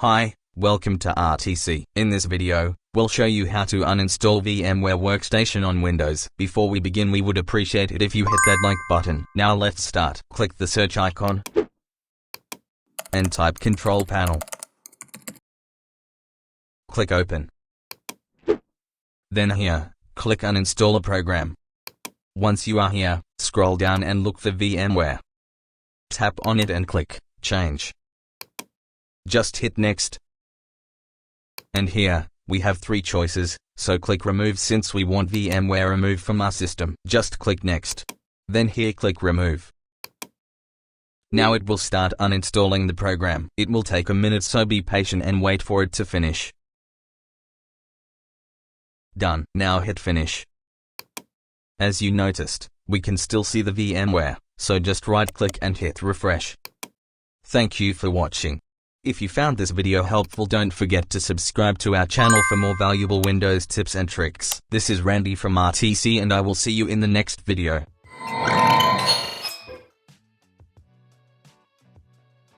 Hi, welcome to RTC. In this video, we'll show you how to uninstall VMware Workstation on Windows. Before we begin, we would appreciate it if you hit that like button. Now let's start. Click the search icon and type Control Panel. Click Open. Then here, click Uninstall a program. Once you are here, scroll down and look for VMware. Tap on it and click Change. Just hit Next. And here, we have three choices, so click Remove since we want VMware removed from our system. Just click Next. Then here click Remove. Now it will start uninstalling the program. It will take a minute, so be patient and wait for it to finish. Done. Now hit Finish. As you noticed, we can still see the VMware, so just right-click and hit Refresh. Thank you for watching. If you found this video helpful, don't forget to subscribe to our channel for more valuable Windows tips and tricks. This is Randy from RTC and I will see you in the next video.